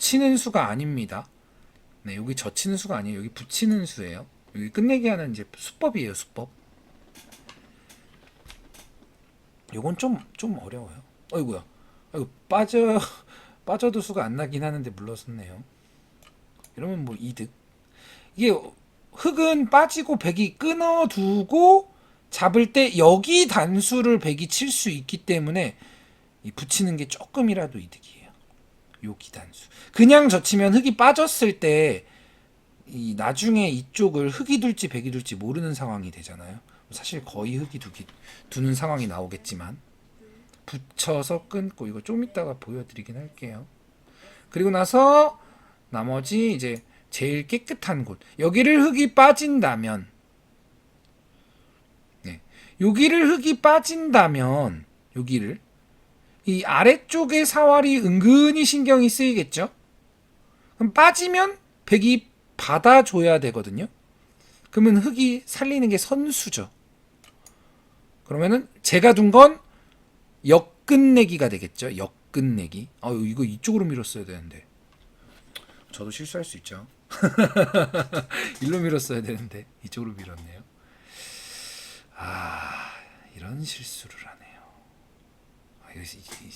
젖히는 수가 아닙니다. 네, 여기 젖히는 수가 아니에요. 여기 붙이는 수예요. 여기 끝내기 하는 이제 수법이에요, 수법. 요건 좀 어려워요. 어이구야. 아이고, 빠져도 수가 안 나긴 하는데 물러섰네요. 이러면 뭐 이득. 이게 흑은 빠지고 백이 끊어두고 잡을 때 여기 단수를 백이 칠 수 있기 때문에 이 붙이는 게 조금이라도 이득이에요. 여기 단수. 그냥 젖히면 흑이 빠졌을 때 이 나중에 이쪽을 흑이 둘지 백이 둘지 모르는 상황이 되잖아요. 사실 거의 흑이 두는 상황이 나오겠지만 붙여서 끊고 이거 좀 이따가 보여드리긴 할게요. 그리고 나서 나머지 이제 제일 깨끗한 곳 여기를 흑이 빠진다면 네, 여기를 흑이 빠진다면 여기를 이 아래쪽의 사활이 은근히 신경이 쓰이겠죠. 그럼 빠지면 백이 받아줘야 되거든요. 그러면 흑이 살리는 게 선수죠. 그러면은 제가 둔 건 역끝내기가 되겠죠. 역끝내기. 이거 이쪽으로 밀었어야 되는데. 저도 실수할 수 있죠. 일로 밀었어야 되는데 이쪽으로 밀었네요. 이런 실수를 하네요.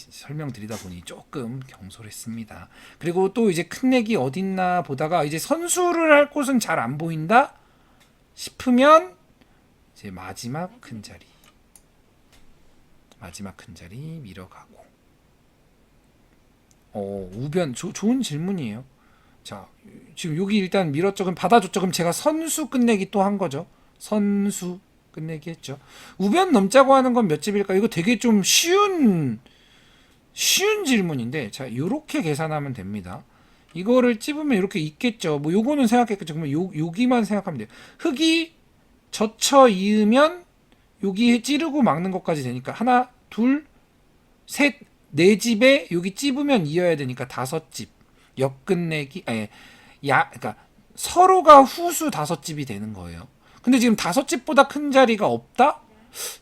설명드리다 보니 조금 경솔했습니다. 그리고 또 이제 큰내기 어딨나 보다가 이제 선수를 할 곳은 잘 안 보인다 싶으면 이제 마지막 큰 자리 밀어가고. 우변 좋은 질문이에요. 자, 지금 여기 일단 밀었죠. 그럼 받아줬죠. 그럼 제가 선수 끝내기 또 한 거죠. 선수 끝내기 했죠. 우변 넘자고 하는 건 몇 집일까? 이거 되게 좀 쉬운 질문인데, 자, 요렇게 계산하면 됩니다. 이거를 찝으면 이렇게 있겠죠. 뭐 요거는 생각했겠죠. 그러면 여기만 생각하면 돼요. 흙이 젖혀 이으면 여기 찌르고 막는 것까지 되니까 하나, 둘, 셋, 네 집에 여기 찝으면 이어야 되니까 다섯 집. 역끝내기, 그러니까 서로가 후수 다섯 집이 되는 거예요. 근데 지금 다섯 집보다 큰 자리가 없다?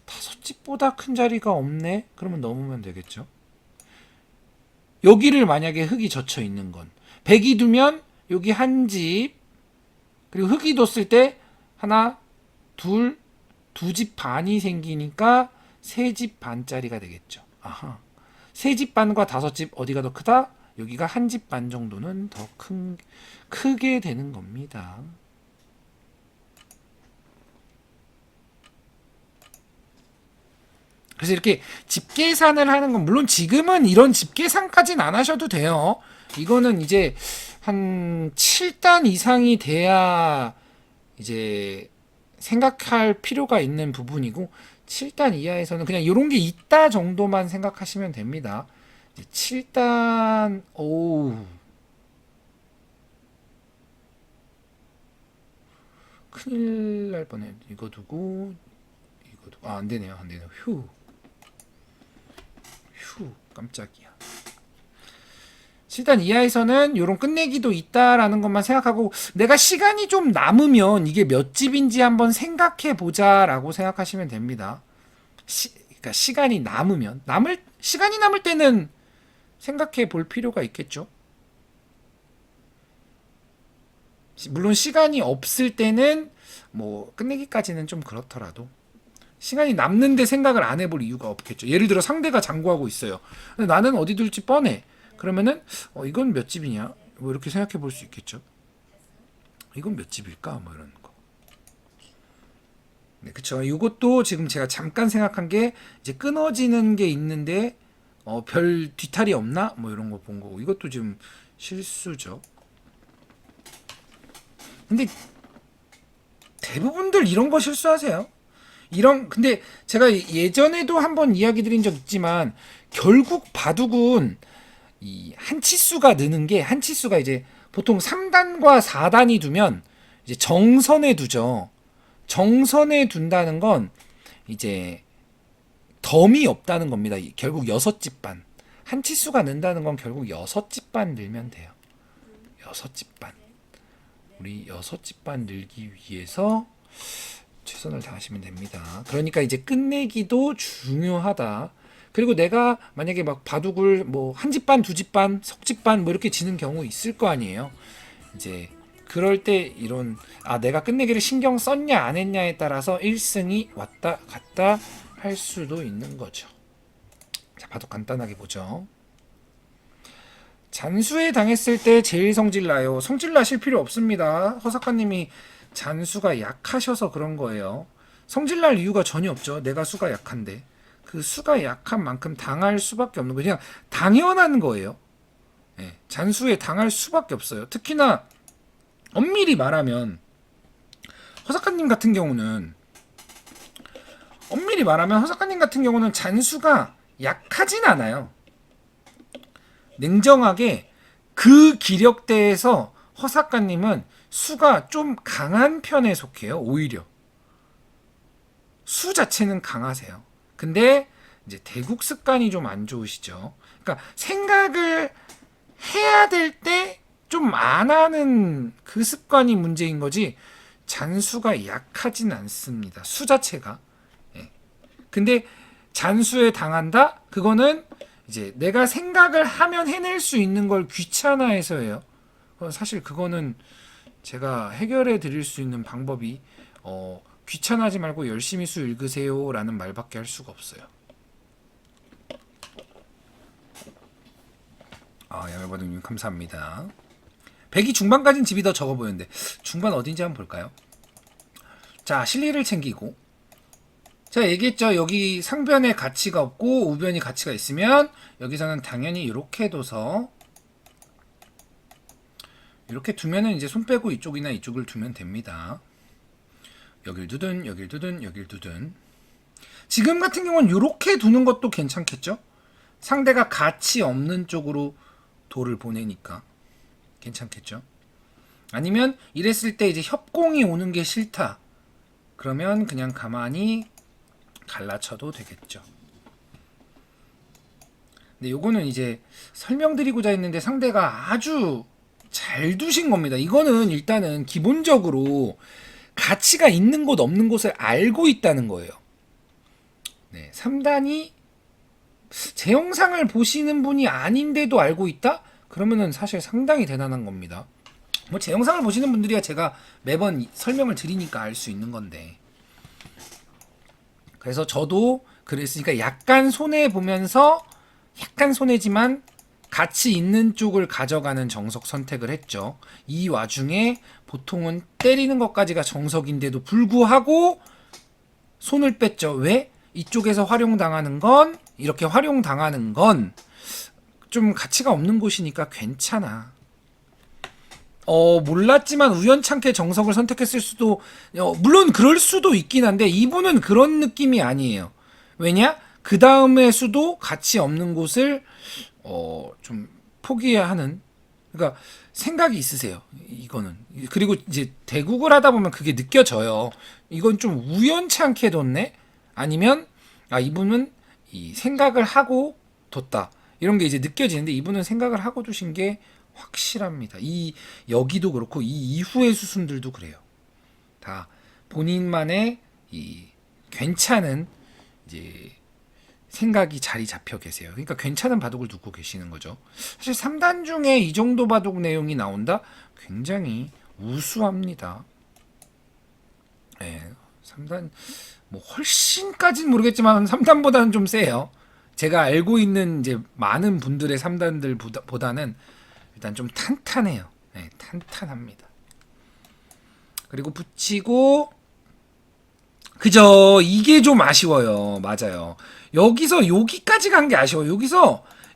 다섯 집보다 큰 자리가 없네? 그러면 넘으면 되겠죠. 여기를 만약에 흙이 젖혀 있는 건 백이 두면 여기 한 집, 그리고 흙이 뒀을 때 하나, 둘, 두 집 반이 생기니까 세 집 반짜리가 되겠죠. 아하. 세 집 반과 다섯 집 어디가 더 크다? 여기가 한 집 반 정도는 더 크게 되는 겁니다. 그래서 이렇게 집 계산을 하는 건 물론 지금은 이런 집 계산까지는 안 하셔도 돼요. 이거는 이제 한 7단 이상이 돼야 이제 생각할 필요가 있는 부분이고 7단 이하에서는 그냥 이런 게 있다 정도만 생각하시면 됩니다. 7단 큰일 날 뻔해. 이거 두고 안 되네요. 휴 깜짝이야. 7단 이하에서는 이런 끝내기도 있다라는 것만 생각하고 내가 시간이 좀 남으면 이게 몇 집인지 한번 생각해 보자라고 생각하시면 됩니다. 그러니까 시간이 남을 때는 생각해 볼 필요가 있겠죠. 물론 시간이 없을 때는 뭐 끝내기까지는 좀 그렇더라도 시간이 남는데 생각을 안 해볼 이유가 없겠죠. 예를 들어 상대가 장구하고 있어요. 근데 나는 어디 둘지 뻔해. 그러면은 이건 몇 집이냐? 뭐 이렇게 생각해 볼 수 있겠죠. 이건 몇 집일까? 뭐 이런 거. 네, 그쵸. 이것도 지금 제가 잠깐 생각한 게 이제 끊어지는 게 있는데 별 뒤탈이 없나? 뭐 이런 거 본 거고. 이것도 지금 실수죠. 근데 대부분들 이런 거 실수하세요. 근데 제가 예전에도 한번 이야기 드린 적 있지만 결국 바둑은 이 한 치수가 느는 게 한 치수가 이제 보통 3단과 4단이 두면 이제 정선에 두죠. 정선에 둔다는 건 이제 덤이 없다는 겁니다. 결국 6집 반. 한 치수가 는다는 건 결국 6집 반 늘면 돼요. 6집 반. 우리 6집 반 늘기 위해서 최선을 다하시면 됩니다. 그러니까 이제 끝내기도 중요하다. 그리고 내가 만약에 막 바둑을 뭐 한 집 반, 두 집 반, 석집 반 뭐 이렇게 지는 경우 있을 거 아니에요. 이제 그럴 때 이런 내가 끝내기를 신경 썼냐 안 했냐에 따라서 1승이 왔다 갔다 할 수도 있는 거죠. 자, 바둑 간단하게 보죠. 잔수에 당했을 때 제일 성질 나요. 성질 나실 필요 없습니다. 허사카님이 잔수가 약하셔서 그런 거예요. 성질 날 이유가 전혀 없죠. 내가 수가 약한데. 그 수가 약한 만큼 당할 수밖에 없는 거예요. 그냥 당연한 거예요. 네, 잔수에 당할 수밖에 없어요. 특히나 엄밀히 말하면 허사카님 같은 경우는 잔수가 약하진 않아요. 냉정하게 그 기력대에서 허사카님은 수가 좀 강한 편에 속해요. 오히려 수 자체는 강하세요. 근데 이제 대국 습관이 좀 안 좋으시죠. 그러니까 생각을 해야 될 때 좀 안 하는 그 습관이 문제인 거지 잔수가 약하진 않습니다. 수 자체가. 예. 근데 잔수에 당한다? 그거는 이제 내가 생각을 하면 해낼 수 있는 걸 귀찮아해서예요. 사실 그거는 제가 해결해 드릴 수 있는 방법이 귀찮아하지 말고 열심히 수 읽으세요 라는 말밖에 할 수가 없어요. 야멜바둥님 감사합니다. 100이 중반까지는 집이 더 적어 보였는데 중반 어딘지 한번 볼까요? 자, 실리를 챙기고 제가 얘기했죠. 여기 상변에 가치가 없고 우변이 가치가 있으면 여기서는 당연히 이렇게 둬서 이렇게 두면은 이제 손 빼고 이쪽이나 이쪽을 두면 됩니다. 여길 두든 여길 두든 여길 두든 지금 같은 경우는 이렇게 두는 것도 괜찮겠죠? 상대가 가치 없는 쪽으로 돌을 보내니까 괜찮겠죠? 아니면 이랬을 때 이제 협공이 오는 게 싫다. 그러면 그냥 가만히 갈라쳐도 되겠죠. 근데 요거는 이제 설명드리고자 했는데 상대가 아주 잘 두신 겁니다. 이거는 일단은 기본적으로 가치가 있는 곳 없는 곳을 알고 있다는 거예요. 네, 3단이 제 영상을 보시는 분이 아닌데도 알고 있다? 그러면은 사실 상당히 대단한 겁니다. 뭐 제 영상을 보시는 분들이야 제가 매번 설명을 드리니까 알 수 있는 건데. 그래서 저도 그랬으니까 약간 손해 보면서 약간 손해지만 가치 있는 쪽을 가져가는 정석 선택을 했죠. 이 와중에 보통은 때리는 것까지가 정석인데도 불구하고 손을 뺐죠. 왜? 이쪽에서 활용당하는 건 이렇게 활용당하는 건 좀 가치가 없는 곳이니까 괜찮아. 몰랐지만 우연찮게 정석을 선택했을 수도 물론 그럴 수도 있긴 한데 이분은 그런 느낌이 아니에요. 왜냐? 그 다음의 수도 가치 없는 곳을 좀 포기해야 하는 그러니까 생각이 있으세요. 이거는 그리고 이제 대국을 하다 보면 그게 느껴져요. 이건 좀 우연찮게 뒀네? 아니면 이분은 이 생각을 하고 뒀다. 이런 게 이제 느껴지는데 이분은 생각을 하고 두신 게 확실합니다. 여기도 그렇고 이 이후의 수순들도 그래요. 다 본인만의 이 괜찮은 이제 생각이 자리 잡혀 계세요. 그러니까 괜찮은 바둑을 두고 계시는 거죠. 사실 3단 중에 이 정도 바둑 내용이 나온다? 굉장히 우수합니다. 네, 3단 뭐 훨씬까지는 모르겠지만 3단보다는 좀 세요. 제가 알고 있는 이제 많은 분들의 3단들보다는 일단 좀 탄탄해요. 네, 탄탄합니다. 그리고 붙이고 그죠. 이게 좀 아쉬워요. 맞아요. 여기서 여기까지 간 게 아쉬워요.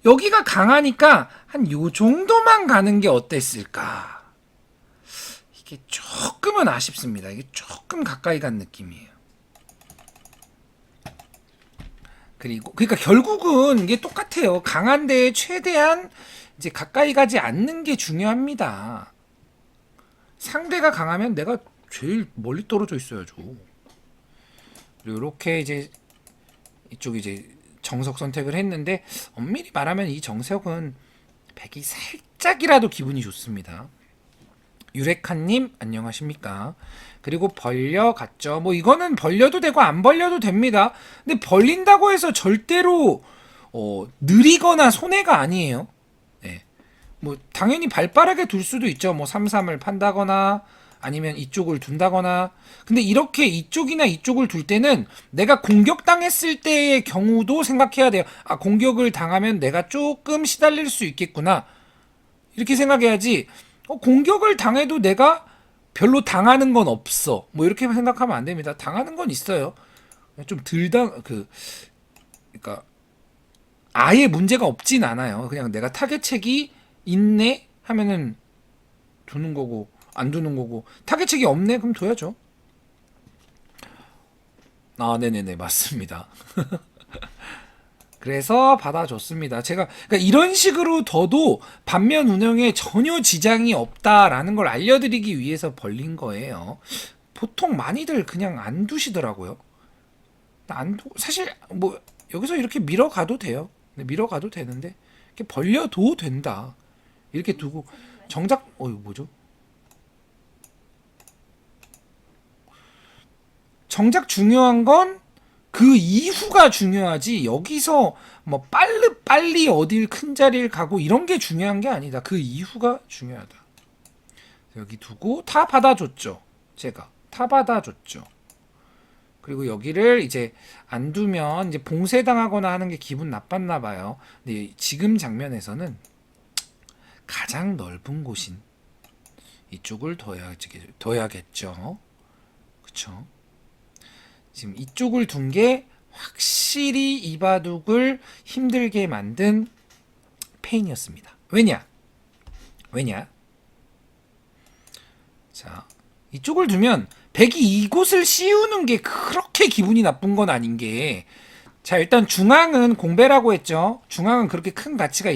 여기가 강하니까 한 요 정도만 가는 게 어땠을까. 이게 조금은 아쉽습니다. 이게 조금 가까이 간 느낌이에요. 그러니까 결국은 이게 똑같아요. 강한 데에 최대한 이제 가까이 가지 않는 게 중요합니다. 상대가 강하면 내가 제일 멀리 떨어져 있어야죠. 이렇게 이제 이쪽 이제 정석 선택을 했는데 엄밀히 말하면 이 정석은 100이 살짝이라도 기분이 좋습니다. 유레카님 안녕하십니까? 그리고 벌려갔죠. 뭐 이거는 벌려도 되고 안 벌려도 됩니다. 근데 벌린다고 해서 절대로 느리거나 손해가 아니에요. 예. 뭐 당연히 발빠르게 둘 수도 있죠. 뭐 3-3을 판다거나 아니면 이쪽을 둔다거나. 근데 이렇게 이쪽이나 이쪽을 둘 때는 내가 공격당했을 때의 경우도 생각해야 돼요. 아, 공격을 당하면 내가 조금 시달릴 수 있겠구나. 이렇게 생각해야지. 공격을 당해도 내가 별로 당하는 건 없어. 뭐 이렇게 생각하면 안 됩니다. 당하는 건 있어요. 좀 그러니까 아예 문제가 없진 않아요. 그냥 내가 타겟책이 있네 하면은 두는 거고 안 두는 거고, 타겟책이 없네 그럼 둬야죠. 아, 네네네, 맞습니다. 그래서 받아줬습니다. 제가 그러니까 이런 식으로 둬도 반면 운영에 전혀 지장이 없다라는 걸 알려드리기 위해서 벌린 거예요. 보통 많이들 그냥 안 두시더라고요. 사실 뭐 여기서 이렇게 밀어가도 돼요. 밀어가도 되는데 이렇게 벌려도 된다. 이렇게 두고 정작 이거 뭐죠? 정작 중요한 건 그 이후가 중요하지, 여기서 뭐 빨리 어딜 큰 자리를 가고 이런 게 중요한 게 아니다. 그 이후가 중요하다. 여기 두고 다 받아줬죠. 제가 다 받아줬죠. 그리고 여기를 이제 안 두면 이제 봉쇄당하거나 하는 게 기분 나빴나 봐요. 근데 지금 장면에서는 가장 넓은 곳인 이쪽을 둬야겠죠. 그쵸? 지금 이쪽을 둔 게 확실히 이 바둑을 힘들게 만든 페인이었습니다. 왜냐? 자, 이쪽을 두면 백이 이곳을 씌우는 게 그렇게 기분이 나쁜 건 아닌 게, 자, 일단 중앙은 공배라고 했죠. 중앙은 그렇게 큰 가치가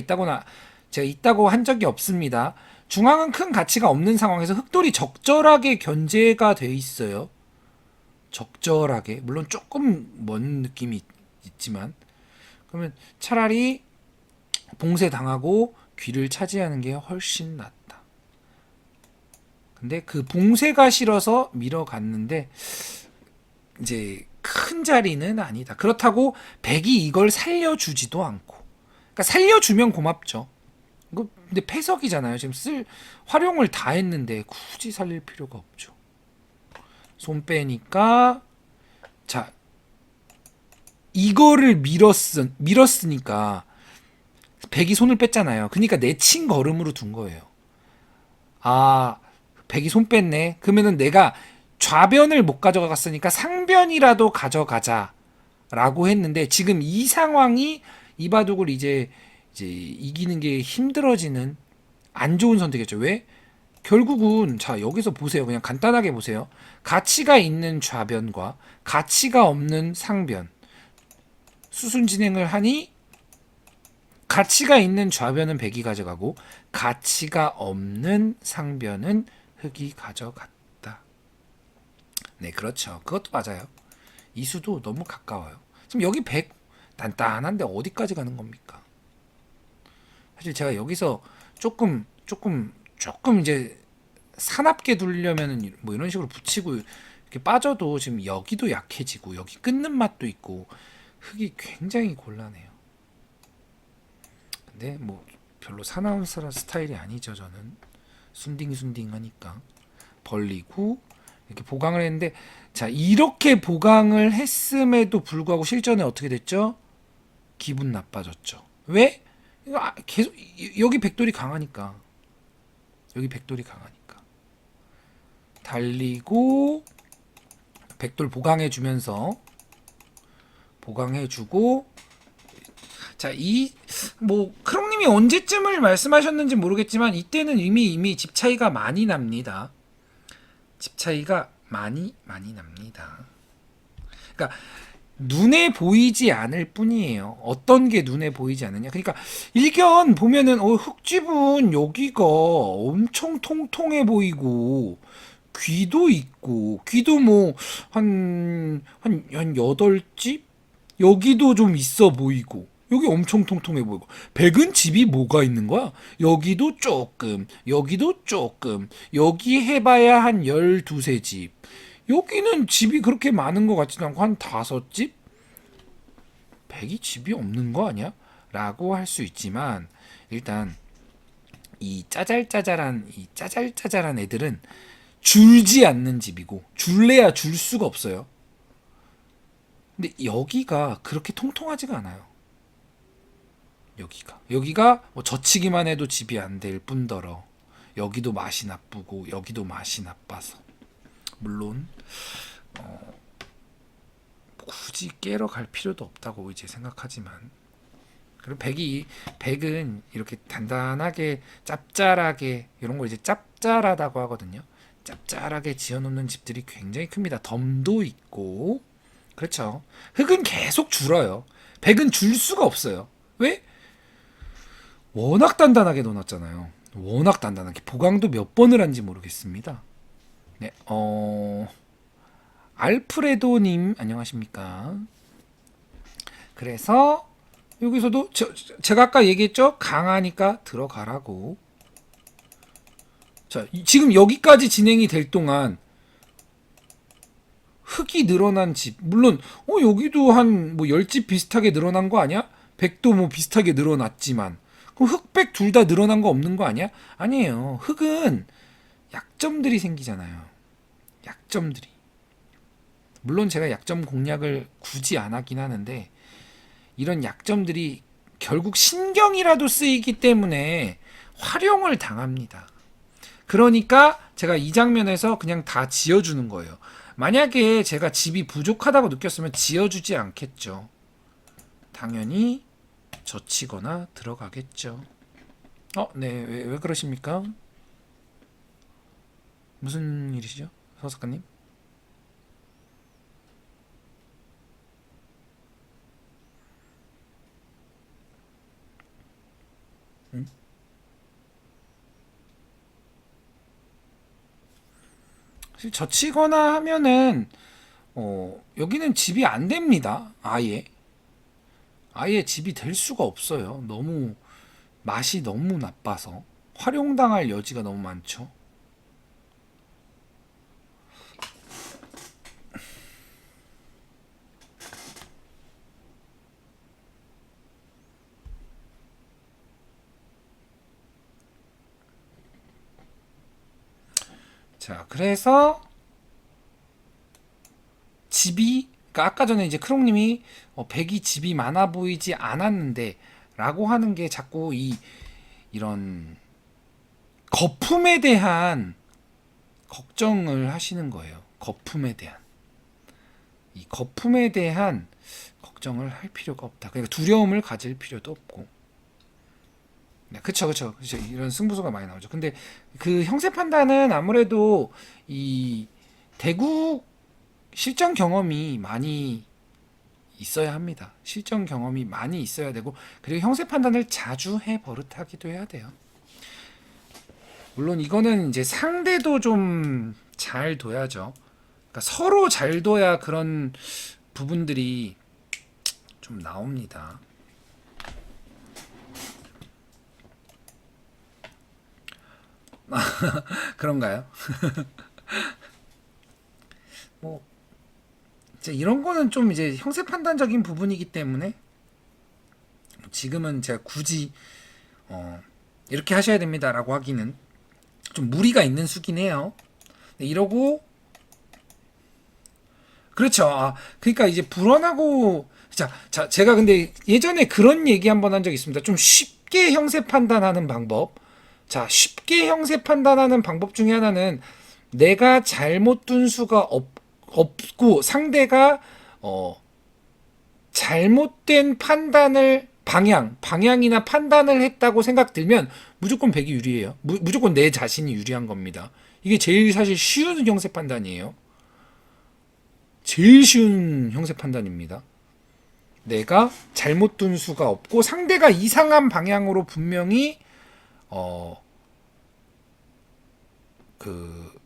제가 있다고 한 적이 없습니다. 중앙은 큰 가치가 없는 상황에서 흑돌이 적절하게 견제가 돼 있어요. 적절하게. 물론 조금 먼 느낌이 있지만, 그러면 차라리 봉쇄 당하고 귀를 차지하는 게 훨씬 낫다. 근데 그 봉쇄가 싫어서 밀어갔는데 이제 큰 자리는 아니다. 그렇다고 백이 이걸 살려주지도 않고. 그러니까 살려주면 고맙죠. 이거 근데 패석이잖아요. 지금 활용을 다 했는데 굳이 살릴 필요가 없죠. 손 빼니까, 자, 이거를 밀었으니까 백이 손을 뺐잖아요. 그러니까 내친 걸음으로 둔 거예요. 아, 백이 손 뺐네. 그러면은 내가 좌변을 못 가져갔으니까 상변이라도 가져가자 라고 했는데, 지금 이 상황이 이 바둑을 이제 이기는 게 힘들어지는 안 좋은 선택이었죠. 왜? 결국은 자, 여기서 보세요. 그냥 간단하게 보세요. 가치가 있는 좌변과 가치가 없는 상변, 수순 진행을 하니 가치가 있는 좌변은 백이 가져가고 가치가 없는 상변은 흑이 가져갔다. 네, 그렇죠. 그것도 맞아요. 이 수도 너무 가까워요. 지금 여기 백 단단한데 어디까지 가는 겁니까? 사실 제가 여기서 조금 이제 사납게 두려면은 뭐 이런 식으로 붙이고 이렇게 빠져도 지금 여기도 약해지고 여기 끊는 맛도 있고 흙이 굉장히 곤란해요. 근데 뭐 별로 사나운 스타일이 아니죠. 저는 순딩 하니까 벌리고 이렇게 보강을 했는데, 자, 이렇게 보강을 했음에도 불구하고 실전에 어떻게 됐죠? 기분 나빠졌죠. 왜? 계속 여기 백돌이 강하니까. 달리고 백돌 보강해주고. 자, 뭐 크롱님이 언제쯤을 말씀하셨는지 모르겠지만 이때는 이미 집 차이가 많이 납니다. 그러니까 눈에 보이지 않을 뿐이에요. 어떤 게 눈에 보이지 않느냐. 그러니까 일견 보면은 흑집은 여기가 엄청 통통해 보이고 귀도 있고, 귀도 뭐 한 8집? 여기도 좀 있어 보이고 여기 엄청 통통해 보이고, 백은 집이 뭐가 있는 거야? 여기도 조금, 여기도 조금, 여기 해봐야 한 12집. 여기는 집이 그렇게 많은 것 같지도 않고 한 5집? 백이 집이 없는 거 아니야? 라고 할 수 있지만 일단 이 짜잘짜잘한 애들은 줄지 않는 집이고 줄래야 줄 수가 없어요. 근데 여기가 그렇게 통통하지가 않아요. 여기가 뭐 젖히기만 해도 집이 안 될 뿐더러 여기도 맛이 나쁘고 여기도 맛이 나빠서 물론 굳이 깨러 갈 필요도 없다고 이제 생각하지만 그리고 백은 이렇게 단단하게 짭짤하게 이런 걸 이제 짭짤하다고 하거든요. 짭짤하게 지어놓는 집들이 굉장히 큽니다. 덤도 있고 그렇죠. 흙은 계속 줄어요. 백은 줄 수가 없어요. 왜? 워낙 단단하게 넣어놨잖아요. 워낙 단단하게 보강도 몇 번을 한지 모르겠습니다. 네, 알프레도님 안녕하십니까? 그래서 여기서도 제가 아까 얘기했죠? 강하니까 들어가라고. 자, 지금 여기까지 진행이 될 동안 흙이 늘어난 집 물론 여기도 한 뭐 10집 비슷하게 늘어난 거 아니야? 백도 뭐 비슷하게 늘어났지만 그럼 흑백 둘 다 늘어난 거 없는 거 아니야? 아니에요. 흙은 약점들이 생기잖아요. 약점들이. 물론 제가 약점 공략을 굳이 안 하긴 하는데 이런 약점들이 결국 신경이라도 쓰이기 때문에 활용을 당합니다. 그러니까 제가 이 장면에서 그냥 다 지어주는 거예요. 만약에 제가 집이 부족하다고 느꼈으면 지어주지 않겠죠. 당연히 젖히거나 들어가겠죠. 네. 왜 그러십니까? 무슨 일이시죠? 서 작가님? 응? 사실 젖히거나 하면은 여기는 집이 안 됩니다. 아예 집이 될 수가 없어요. 너무 맛이 너무 나빠서 활용당할 여지가 너무 많죠. 자, 그래서 집이 그러니까 아까 전에 이제 크롱님이 백이 집이 많아 보이지 않았는데 라고 하는 게 자꾸 이런 거품에 대한 걱정을 하시는 거예요. 이 거품에 대한 걱정을 할 필요가 없다. 그러니까 두려움을 가질 필요도 없고. 네, 그쵸. 이런 승부수가 많이 나오죠. 근데 그 형세 판단은 아무래도 이 대국 실전 경험이 많이 있어야 합니다. 실전 경험이 많이 있어야 되고 그리고 형세 판단을 자주 해 버릇하기도 해야 돼요. 물론 이거는 이제 상대도 좀 잘 둬야죠. 그러니까 서로 잘 둬야 그런 부분들이 좀 나옵니다. 그런가요? 뭐 이제 이런 거는 좀 이제 형세 판단적인 부분이기 때문에 지금은 제가 굳이 이렇게 하셔야 됩니다라고 하기는 좀 무리가 있는 수긴 해요. 이러고 그렇죠. 그러니까 이제 불어나고 제가 근데 예전에 그런 얘기 한번 한 적 있습니다. 좀 쉽게 형세 판단하는 방법. 자, 쉽게 형세 판단하는 방법 중에 하나는 내가 잘못 둔 수가 없고 상대가 잘못된 방향이나 판단을 했다고 생각 들면 무조건 백이 유리해요. 무조건 내 자신이 유리한 겁니다. 이게 제일 사실 쉬운 형세 판단이에요. 제일 쉬운 형세 판단입니다. 내가 잘못 둔 수가 없고 상대가 이상한 방향으로 분명히 그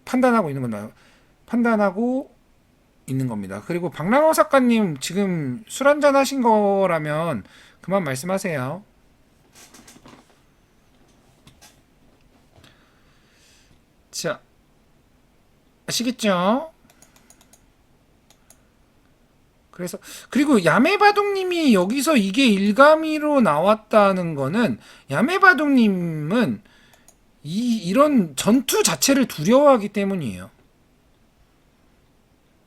판단하고 있는 겁니다. 그리고 박랑호 작가님 지금 술 한잔 하신 거라면 그만 말씀하세요. 자, 아시겠죠? 그래서 그리고 야매바둑님이 여기서 이게 일가미로 나왔다는 거는 야매바둑님은 이런 전투 자체를 두려워하기 때문이에요.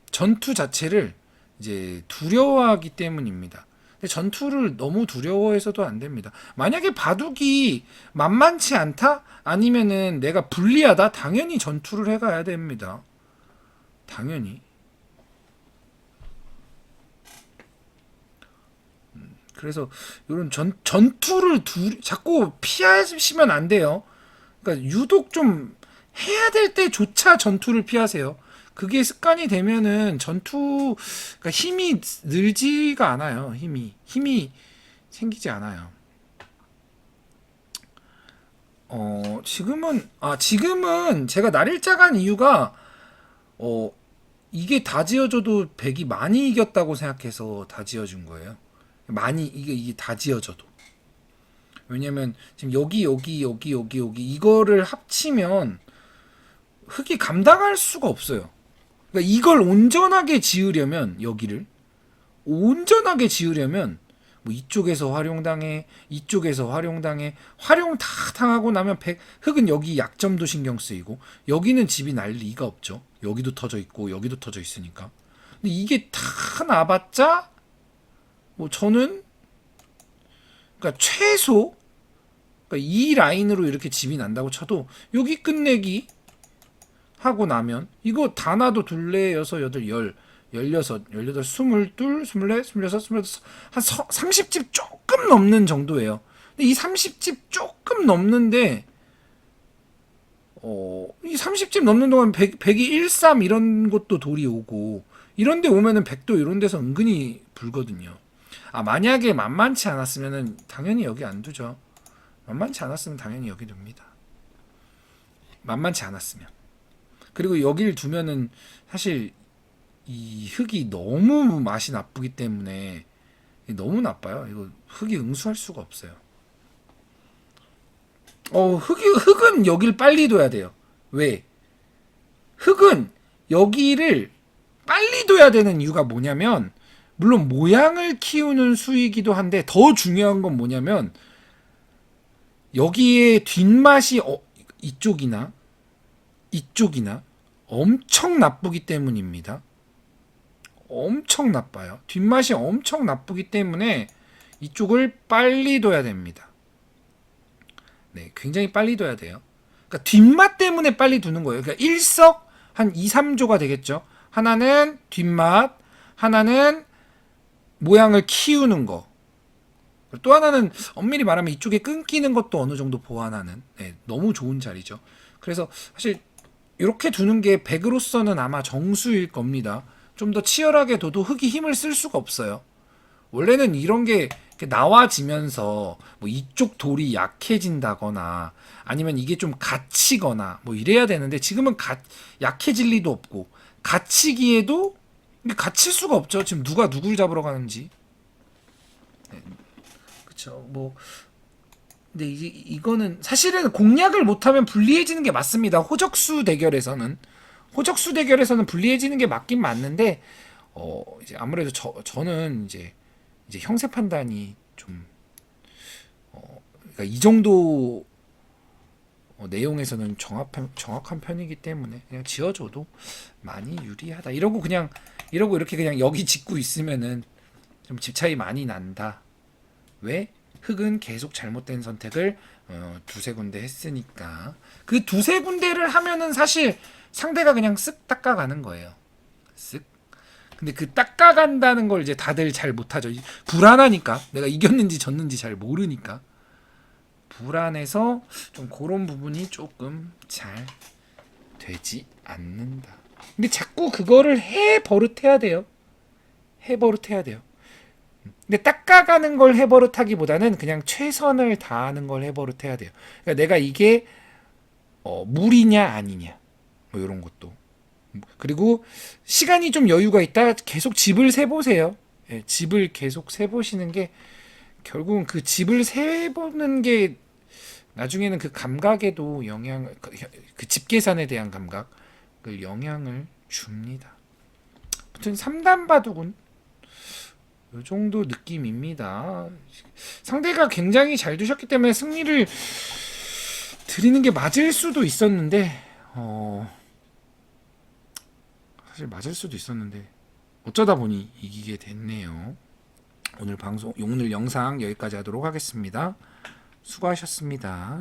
전투 자체를 이제 두려워하기 때문입니다. 근데 전투를 너무 두려워해서도 안 됩니다. 만약에 바둑이 만만치 않다? 아니면은 내가 불리하다? 당연히 전투를 해가야 됩니다. 당연히. 그래서 이런 전투를 자꾸 피하시면 안 돼요. 그러니까 유독 좀 해야 될 때조차 전투를 피하세요. 그게 습관이 되면은 그러니까 힘이 늘지가 않아요. 힘이 생기지 않아요. 지금은 제가 날일자 간 이유가 어, 이게 다 지어져도 백이 많이 이겼다고 생각해서 다 지어준 거예요. 많이 이게 다 지어져도. 왜냐면 지금 여기 이거를 합치면 흙이 감당할 수가 없어요. 그러니까 이걸 온전하게 지으려면 여기를 온전하게 지으려면 뭐 이쪽에서 활용당해 이쪽에서 활용당해 활용 다 당하고 나면 흙은 여기 약점도 신경 쓰이고 여기는 집이 날 리가 없죠. 여기도 터져 있고 여기도 터져 있으니까. 근데 이게 다 나봤자 뭐 저는 그러니까 최소 그러니까 이 라인으로 이렇게 집이 난다고 쳐도 여기 끝내기 하고 나면 이거 다 놔도 둘레 여섯 여덟 열 16, 18, 22, 24, 26, 28, 한 30집 조금 넘는 정도예요. 근데 이 30집 조금 넘는데 이 30집 넘는 동안 100이 13 이런 것도 돌이 오고 이런 데 오면은 100도 이런 데서 은근히 불거든요. 만약에 만만치 않았으면은 당연히 여기 안 두죠. 만만치 않았으면 당연히 여기 둡니다. 만만치 않았으면. 그리고 여기를 두면은 사실 이 흙이 너무 맛이 나쁘기 때문에 너무 나빠요. 이거 흙이 응수할 수가 없어요. 흙은 여기를 빨리 둬야 돼요. 왜? 흙은 여기를 빨리 둬야 되는 이유가 뭐냐면 물론 모양을 키우는 수이기도 한데 더 중요한 건 뭐냐면 여기에 뒷맛이 이쪽이나 엄청 나쁘기 때문입니다. 엄청 나빠요. 뒷맛이 엄청 나쁘기 때문에 이쪽을 빨리 둬야 됩니다. 네, 굉장히 빨리 둬야 돼요. 그러니까 뒷맛 때문에 빨리 두는 거예요. 그러니까 일석 한 2, 3조가 되겠죠. 하나는 뒷맛, 하나는 모양을 키우는 거. 또 하나는 엄밀히 말하면 이쪽에 끊기는 것도 어느 정도 보완하는 너무 좋은 자리죠. 그래서 사실 이렇게 두는 게 백으로서는 아마 정수일 겁니다. 좀 더 치열하게 둬도 흙이 힘을 쓸 수가 없어요. 원래는 이런 게 나와지면서 뭐 이쪽 돌이 약해진다거나 아니면 이게 좀 갇히거나 뭐 이래야 되는데 지금은 약해질 리도 없고 갇히기에도 갇힐 수가 없죠. 지금 누가 누굴 잡으러 가는지. 그쵸. 뭐 근데 이거는 사실은 공략을 못하면 불리해지는 게 맞습니다. 호적수 대결에서는 불리해지는 게 맞긴 맞는데 이제 아무래도 저는 이제 형세 판단이 좀 그러니까 이 정도 내용에서는 정확한 편이기 때문에 그냥 지어줘도 많이 유리하다. 이러고 이렇게 그냥 여기 짓고 있으면은 좀 집 차이 많이 난다. 왜? 흙은 계속 잘못된 선택을 두세 군데 했으니까 그 두세 군데를 하면은 사실 상대가 그냥 쓱 닦아가는 거예요. 쓱. 근데 그 닦아간다는 걸 이제 다들 잘 못하죠. 불안하니까 내가 이겼는지 졌는지 잘 모르니까 불안해서 좀 그런 부분이 조금 잘 되지 않는다. 근데 자꾸 그거를 해버릇해야 돼요. 근데 닦아가는 걸 해버릇하기보다는 그냥 최선을 다하는 걸 해버릇해야 돼요. 그러니까 내가 이게 무리냐 아니냐 뭐 이런 것도. 그리고 시간이 좀 여유가 있다 계속 집을 세보세요. 집을 계속 세보시는 게 결국은 그 집을 세보는 게 나중에는 그 감각에도 그 집 계산에 대한 감각을 영향을 줍니다. 아무튼 3단 바둑은 요 정도 느낌입니다. 상대가 굉장히 잘 두셨기 때문에 승리를 드리는 게 맞을 수도 있었는데, 사실 맞을 수도 있었는데, 어쩌다 보니 이기게 됐네요. 오늘 영상 여기까지 하도록 하겠습니다. 수고하셨습니다.